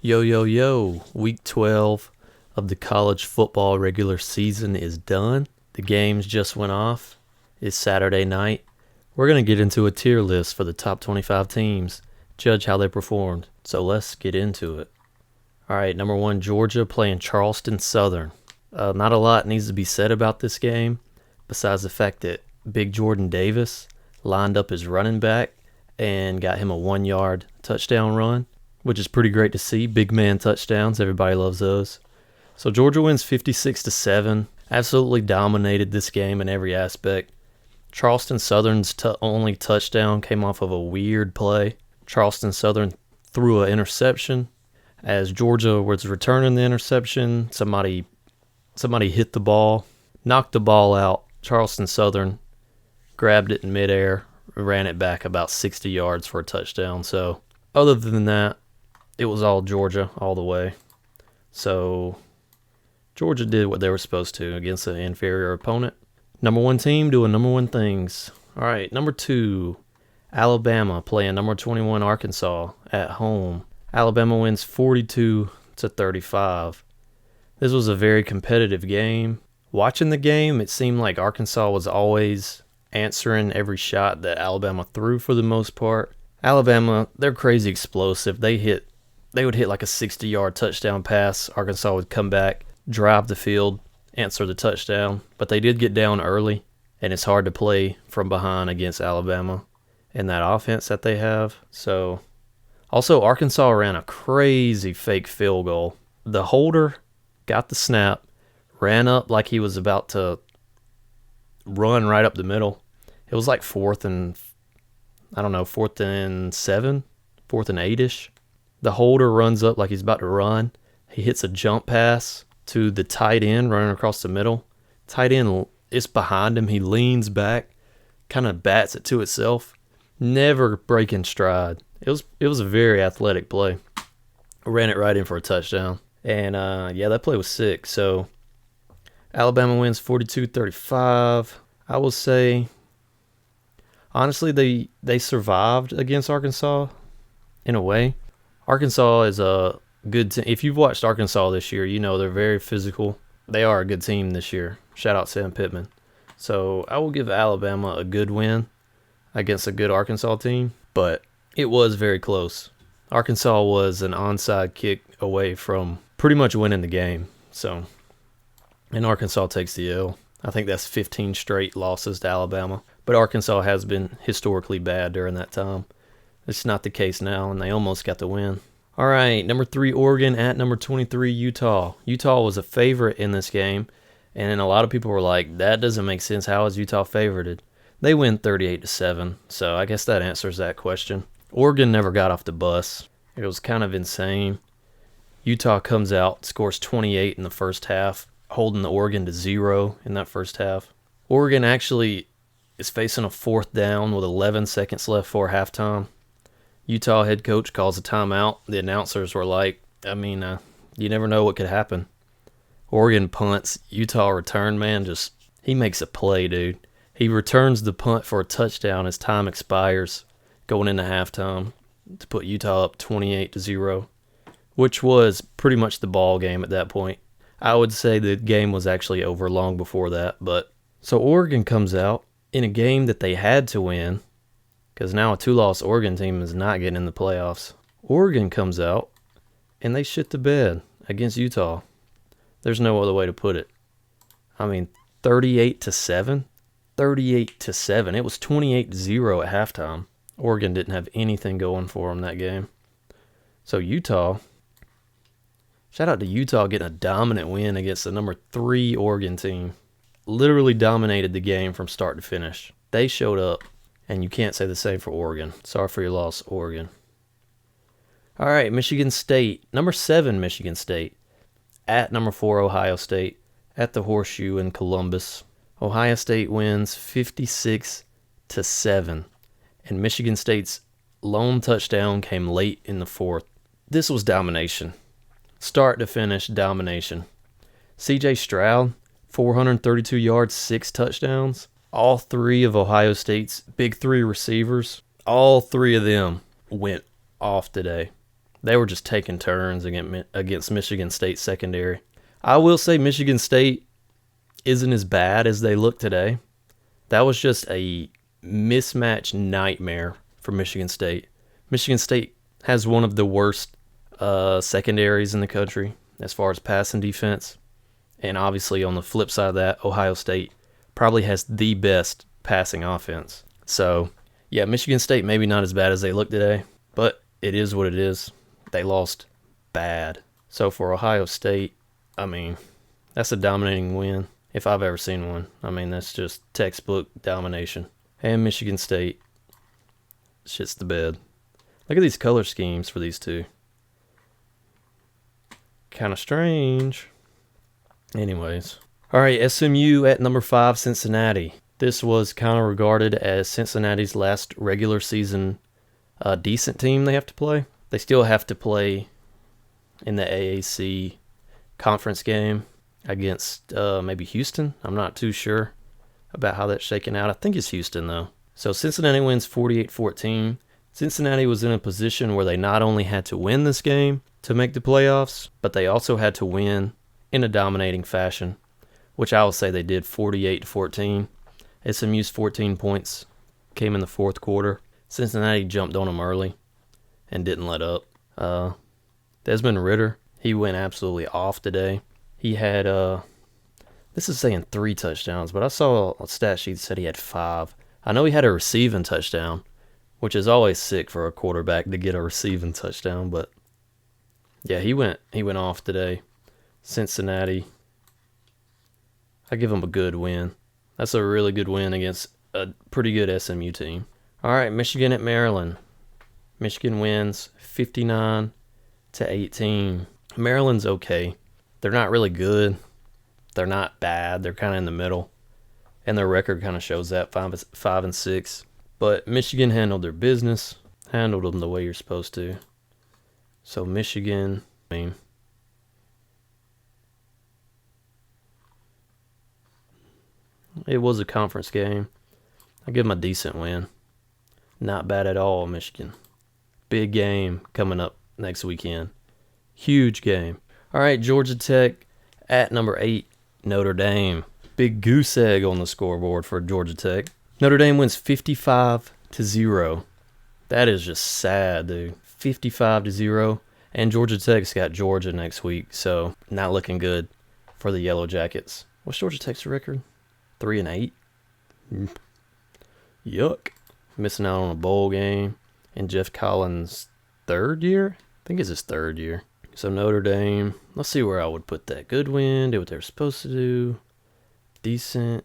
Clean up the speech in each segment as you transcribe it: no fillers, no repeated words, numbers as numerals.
Yo, yo, yo. Week 12 of the college football regular season is done. The games just went off. It's Saturday night. We're going to get into a tier list for the top 25 teams, judge how they performed. So let's get into it. All right, number 1, Georgia playing Charleston Southern. Not a lot needs to be said about this game, besides the fact that Big Jordan Davis lined up his running back and got him a 1-yard touchdown run, which is pretty great to see. Big man touchdowns, everybody loves those. So Georgia wins 56-7. Absolutely dominated this game in every aspect. Charleston Southern's only touchdown came off of a weird play. Charleston Southern threw an interception. As Georgia was returning the interception, somebody hit the ball, knocked the ball out. Charleston Southern grabbed it in midair, ran it back about 60 yards for a touchdown. So other than that, it was all Georgia all the way. So Georgia did what they were supposed to against an inferior opponent. Number 1 team doing number 1 things. All right, number 2, Alabama playing number 21 Arkansas at home. Alabama wins 42-35. This was a very competitive game. Watching the game, it seemed like Arkansas was always answering every shot that Alabama threw for the most part. Alabama, they're crazy explosive. They would hit like a 60-yard touchdown pass. Arkansas would come back, drive the field, answer the touchdown. But they did get down early, and it's hard to play from behind against Alabama and that offense that they have. So, also, Arkansas ran a crazy fake field goal. The holder got the snap, ran up like he was about to run right up the middle. It was like 4th and 7, 4th and 8-ish. The holder runs up like he's about to run. He hits a jump pass to the tight end running across the middle. Tight end is behind him. He leans back, kind of bats it to itself. Never breaking stride. It was a very athletic play. Ran it right in for a touchdown. And, that play was sick. So, Alabama wins 42-35. I will say, honestly, they survived against Arkansas in a way. Arkansas is a good team. If you've watched Arkansas this year, you know they're very physical. They are a good team this year. Shout out Sam Pittman. So, I will give Alabama a good win against a good Arkansas team, but it was very close. Arkansas was an onside kick away from pretty much winning the game. So, and Arkansas takes the L. I think that's 15 straight losses to Alabama. But Arkansas has been historically bad during that time. It's not the case now, and they almost got the win. All right, number 3, Oregon at number 23, Utah. Utah was a favorite in this game, and a lot of people were like, that doesn't make sense. How is Utah favorited? They win 38-7, so I guess that answers that question. Oregon never got off the bus. It was kind of insane. Utah comes out, scores 28 in the first half, holding the Oregon to 0 in that first half. Oregon actually is facing a 4th down with 11 seconds left for halftime. Utah head coach calls a timeout. The announcers were like, you never know what could happen. Oregon punts. Utah return man, he makes a play, dude. He returns the punt for a touchdown as time expires going into halftime to put Utah up 28-0, which was pretty much the ball game at that point. I would say the game was actually over long before that. But so Oregon comes out in a game that they had to win, because now a 2-loss Oregon team is not getting in the playoffs. Oregon comes out, and they shit the bed against Utah. There's no other way to put it. 38-7? 38-7. It was 28-0 at halftime. Oregon didn't have anything going for them that game. So Utah, shout out to Utah getting a dominant win against the number 3 Oregon team. Literally dominated the game from start to finish. They showed up. And you can't say the same for Oregon. Sorry for your loss, Oregon. All right, Michigan State. Number 7, Michigan State. At number 4, Ohio State. At the Horseshoe in Columbus. Ohio State wins 56-7. And Michigan State's lone touchdown came late in the 4th. This was domination. Start to finish, domination. C.J. Stroud, 432 yards, 6 touchdowns. All 3 of Ohio State's big 3 receivers, all 3 of them went off today. They were just taking turns against Michigan State secondary. I will say Michigan State isn't as bad as they look today. That was just a mismatch nightmare for Michigan State. Michigan State has one of the worst secondaries in the country as far as passing defense. And obviously on the flip side of that, Ohio State probably has the best passing offense. So, yeah, Michigan State maybe not as bad as they look today, but it is what it is. They lost bad. So for Ohio State, I mean, that's a dominating win if I've ever seen one. I mean, that's just textbook domination. And Michigan State shits the bed. Look at these color schemes for these two. Kind of strange. Anyways. All right, SMU at number 5, Cincinnati. This was kind of regarded as Cincinnati's last regular season decent team they have to play. They still have to play in the AAC conference game against maybe Houston. I'm not too sure about how that's shaking out. I think it's Houston, though. So Cincinnati wins 48-14. Cincinnati was in a position where they not only had to win this game to make the playoffs, but they also had to win in a dominating fashion, which I will say they did 48-14. SMU's 14 points came in the fourth quarter. Cincinnati jumped on them early and didn't let up. Desmond Ridder, he went absolutely off today. He had, this is saying 3 touchdowns, but I saw a stat sheet that said he had 5. I know he had a receiving touchdown, which is always sick for a quarterback to get a receiving touchdown, but yeah, he went off today. Cincinnati, I give them a good win. That's a really good win against a pretty good SMU team. All right, Michigan at Maryland. Michigan wins 59-18. Maryland's okay. They're not really good. They're not bad. They're kind of in the middle. And their record kind of shows that, 5-6. But Michigan handled their business. Handled them the way you're supposed to. So Michigan, I mean, it was a conference game. I give them a decent win. Not bad at all, Michigan. Big game coming up next weekend. Huge game. All right, Georgia Tech at number 8, Notre Dame. Big goose egg on the scoreboard for Georgia Tech. Notre Dame wins 55-0. That is just sad, dude. 55-0. And Georgia Tech's got Georgia next week, so not looking good for the Yellow Jackets. What's Georgia Tech's record? 3-8. Yuck. Missing out on a bowl game in Jeff Collins' third year? I think it's his third year. So Notre Dame, let's see where I would put that. Good win, did what they were supposed to do. Decent.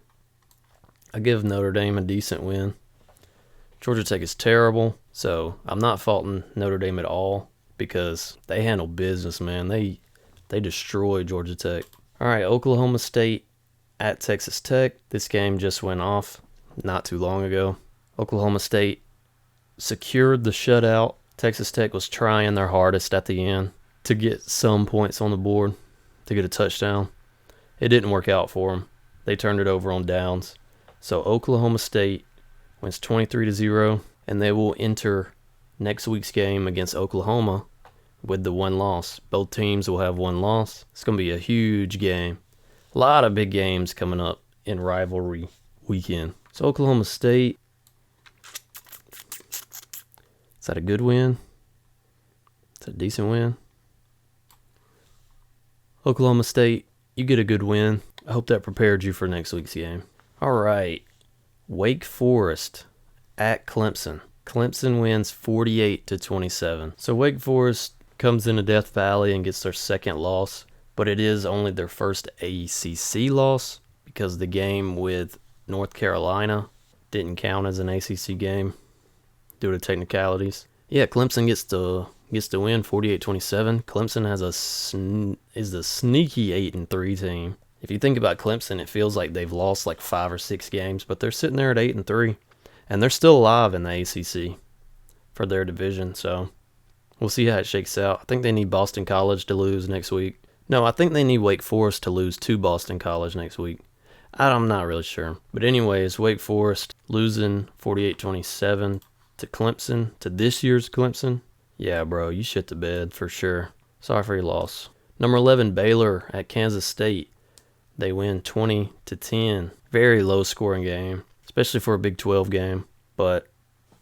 I give Notre Dame a decent win. Georgia Tech is terrible, so I'm not faulting Notre Dame at all because they handle business, man. They destroyed Georgia Tech. All right, Oklahoma State at Texas Tech. This game just went off not too long ago. Oklahoma State secured the shutout. Texas Tech was trying their hardest at the end to get some points on the board, to get a touchdown. It didn't work out for them. They turned it over on downs. So Oklahoma State wins 23-0, and they will enter next week's game against Oklahoma with the 1 loss. Both teams will have 1 loss. It's going to be a huge game. A lot of big games coming up in rivalry weekend. So Oklahoma State, is that a good win? Is that a decent win? Oklahoma State, you get a good win. I hope that prepared you for next week's game. All right. Wake Forest at Clemson. Clemson wins 48-27. So Wake Forest comes into Death Valley and gets their second loss, but it is only their first ACC loss because the game with North Carolina didn't count as an ACC game due to technicalities. Yeah, Clemson gets the win 48-27. Clemson is the sneaky 8-3 team. If you think about Clemson, it feels like they've lost like 5 or 6 games, but they're sitting there at 8-3, and they're still alive in the ACC for their division. So we'll see how it shakes out. I think they need Boston College to lose next week. No, I think they need Wake Forest to lose to Boston College next week. I'm not really sure. But anyways, Wake Forest losing 48-27 to Clemson, to this year's Clemson. Yeah, bro, you shit the bed for sure. Sorry for your loss. Number 11, Baylor at Kansas State. They win 20-10. Very low scoring game, especially for a Big 12 game. But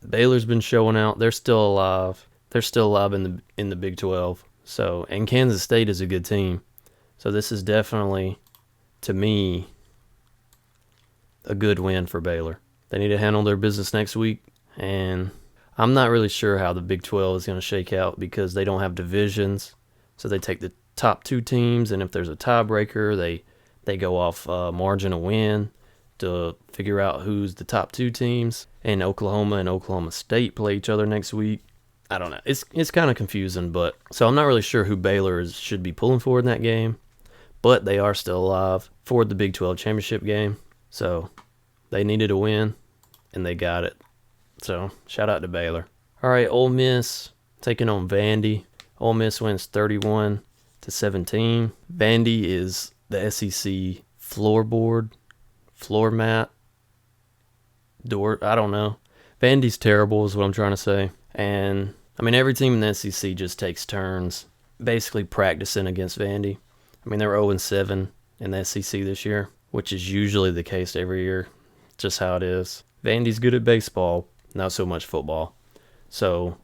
Baylor's been showing out. They're still alive. They're still alive in the Big 12. So, and Kansas State is a good team. So this is definitely, to me, a good win for Baylor. They need to handle their business next week, and I'm not really sure how the Big 12 is going to shake out because they don't have divisions. So they take the top 2 teams, and if there's a tiebreaker, they go off margin of win to figure out who's the top 2 teams. And Oklahoma and Oklahoma State play each other next week. I don't know. It's kind of confusing, but so I'm not really sure who Baylor should be pulling for in that game. But they are still alive for the Big 12 championship game. So they needed a win, and they got it. So shout out to Baylor. All right, Ole Miss taking on Vandy. Ole Miss wins 31-17. Vandy is the SEC floor mat, door. I don't know. Vandy's terrible is what I'm trying to say. And, I mean, every team in the SEC just takes turns basically practicing against Vandy. I mean, they were 0-7 in the SEC this year, which is usually the case every year. Just how it is. Vandy's good at baseball, not so much football. So,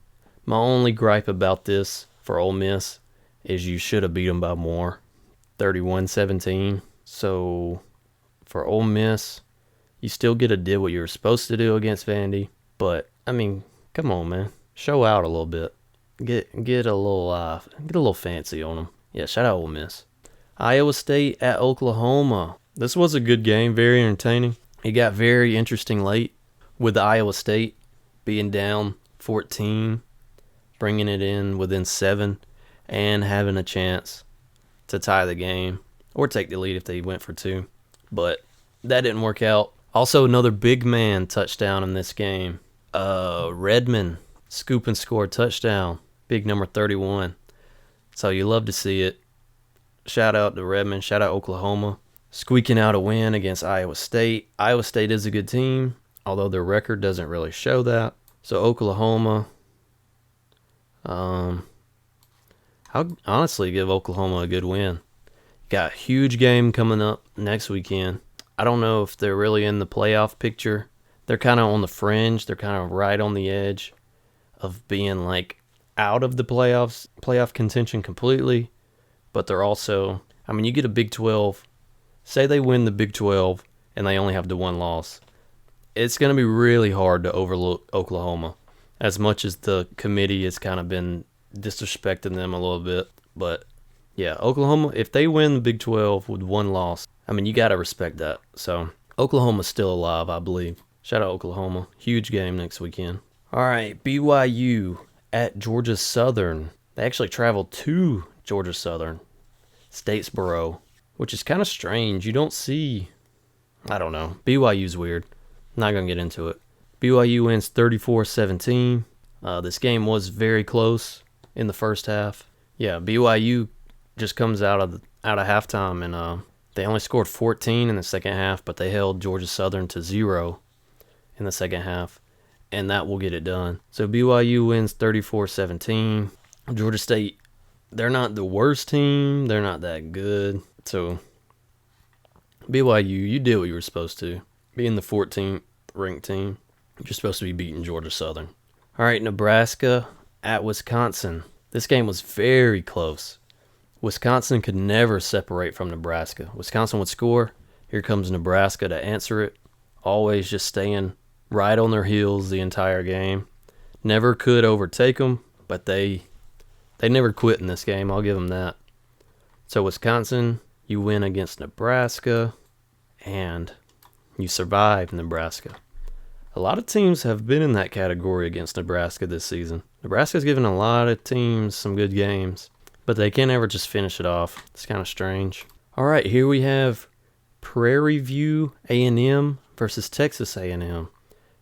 my only gripe about this for Ole Miss is you should have beat them by more. 31-17. So, for Ole Miss, you still get to do what you were supposed to do against Vandy. But, I mean, come on, man. Show out a little bit. Get a little fancy on them. Yeah, shout out Ole Miss. Iowa State at Oklahoma. This was a good game, very entertaining. It got very interesting late with Iowa State being down 14, bringing it in within 7, and having a chance to tie the game or take the lead if they went for 2. But that didn't work out. Also, another big man touchdown in this game. Redmond, scoop and score touchdown. Big number 31. So you love to see it. Shout out to Redmond. Shout out Oklahoma. Squeaking out a win against Iowa State. Iowa State is a good team, although their record doesn't really show that. So Oklahoma, I'll honestly give Oklahoma a good win. Got a huge game coming up next weekend. I don't know if they're really in the playoff picture. They're kind of on the fringe. They're kind of right on the edge of being like out of the playoff contention completely. But they're also, I mean, you get a Big 12. Say they win the Big 12 and they only have the 1 loss. It's going to be really hard to overlook Oklahoma, as much as the committee has kind of been disrespecting them a little bit. But yeah, Oklahoma, if they win the Big 12 with 1 loss, I mean, you got to respect that. So Oklahoma's still alive, I believe. Shout out Oklahoma. Huge game next weekend. All right, BYU at Georgia Southern. They actually traveled to Georgia Southern, Statesboro, which is kind of strange. You don't see, I don't know. BYU's weird. Not going to get into it. BYU wins 34-17. This game was very close in the first half. Yeah, BYU just comes out of halftime, and they only scored 14 in the second half, but they held Georgia Southern to 0 in the second half, and that will get it done. So BYU wins 34-17. Georgia State, they're not the worst team. They're not that good. So BYU, you did what you were supposed to. Being the 14th ranked team, you're supposed to be beating Georgia Southern. All right, Nebraska at Wisconsin. This game was very close. Wisconsin could never separate from Nebraska. Wisconsin would score. Here comes Nebraska to answer it. Always just staying right on their heels the entire game. Never could overtake them, but they never quit in this game. I'll give them that. So Wisconsin, you win against Nebraska, and you survive Nebraska. A lot of teams have been in that category against Nebraska this season. Nebraska's given a lot of teams some good games, but they can't ever just finish it off. It's kind of strange. All right, here we have Prairie View A&M versus Texas A&M.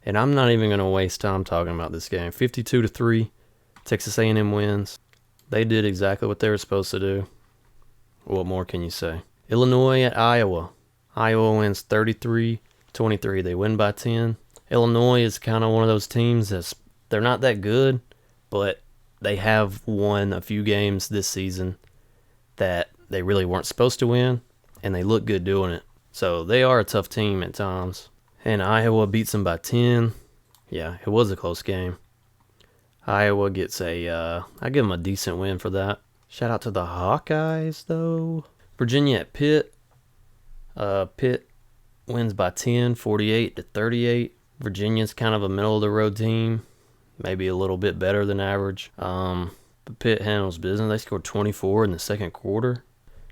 And I'm not even going to waste time talking about this game. 52-3, Texas A&M wins. They did exactly what they were supposed to do. What more can you say? Illinois at Iowa. Iowa wins 33-23. They win by 10. Illinois is kind of one of those teams they're not that good, but they have won a few games this season that they really weren't supposed to win, and they look good doing it. So they are a tough team at times. And Iowa beats them by 10. Yeah, it was a close game. Iowa gets I give them a decent win for that. Shout out to the Hawkeyes, though. Virginia at Pitt. Pitt wins by 10, 48-38. Virginia's kind of a middle-of-the-road team. Maybe a little bit better than average. But Pitt handles business. They scored 24 in the second quarter.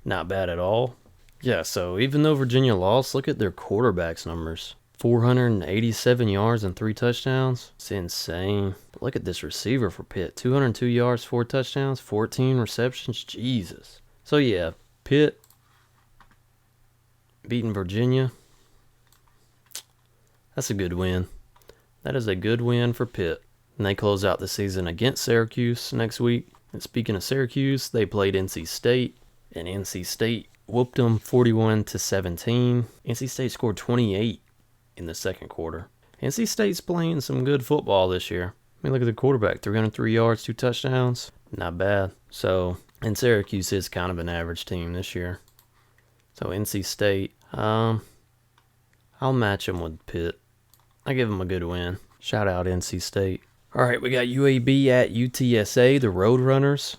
Not bad at all. Yeah, so even though Virginia lost, look at their quarterback's numbers. 487 yards and 3 touchdowns. It's insane. But look at this receiver for Pitt. 202 yards, 4 touchdowns, 14 receptions. Jesus. So yeah, Pitt beating Virginia. That's a good win. That is a good win for Pitt. And they close out the season against Syracuse next week. And speaking of Syracuse, they played NC State. And NC State whooped them 41-17. NC State scored 28 in the second quarter. NC State's playing some good football this year. I mean, look at the quarterback. 303 yards, 2 touchdowns. Not bad. So, and Syracuse is kind of an average team this year. So, NC State, I'll match them with Pitt. I give them a good win. Shout out NC State. All right, we got UAB at UTSA, the Roadrunners.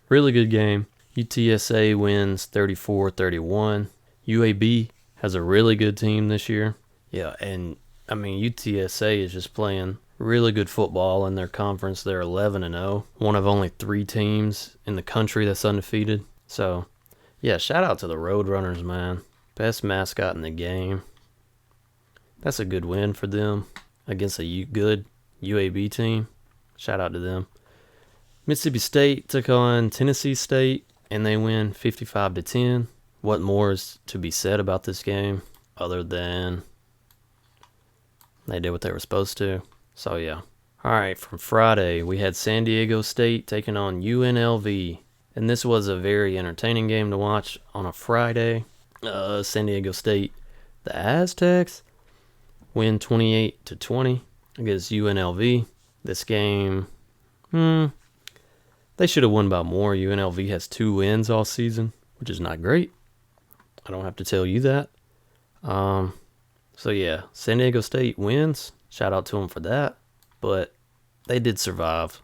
Really good game. UTSA wins 34-31. UAB has a really good team this year. Yeah, and I mean, UTSA is just playing really good football in their conference. They're 11-0, one of only 3 teams in the country that's undefeated. So, yeah, shout out to the Roadrunners, man. Best mascot in the game. That's a good win for them against a good UAB team. Shout out to them. Mississippi State took on Tennessee State, and they win 55-10. What more is to be said about this game other than they did what they were supposed to? So, yeah. All right, from Friday, we had San Diego State taking on UNLV. And this was a very entertaining game to watch on a Friday. San Diego State, the Aztecs, win 28-20 against UNLV. This game, they should have won by more. UNLV has 2 wins all season, which is not great. I don't have to tell you that. So, yeah, San Diego State wins. Shout out to them for that. But they did survive.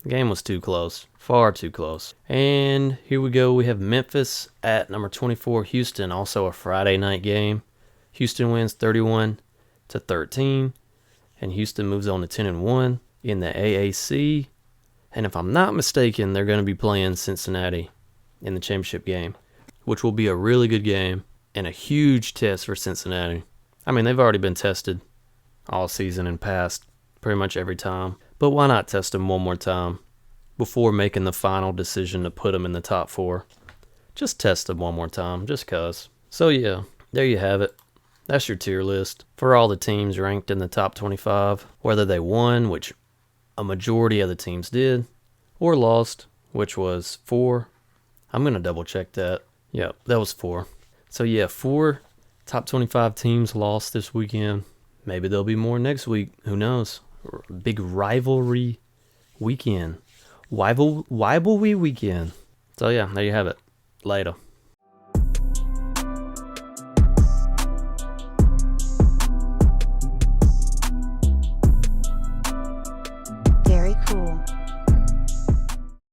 The game was too close. Far too close. And here we go. We have Memphis at number 24, Houston. Also a Friday night game. Houston wins 31-13. And Houston moves on to 10-1 in the AAC. And if I'm not mistaken, they're going to be playing Cincinnati in the championship game, which will be a really good game and a huge test for Cincinnati. I mean, they've already been tested all season and past pretty much every time. But why not test them one more time before making the final decision to put them in the top 4? Just test them one more time, just cuz. So yeah, there you have it. That's your tier list for all the teams ranked in the top 25, whether they won, which a majority of the teams did, or lost, which was 4. I'm going to double check that. Yep, that was 4. So yeah, 4 top 25 teams lost this weekend. Maybe there'll be more next week. Who knows? Big rivalry weekend. Rivalry weekend. So yeah, there you have it. Later.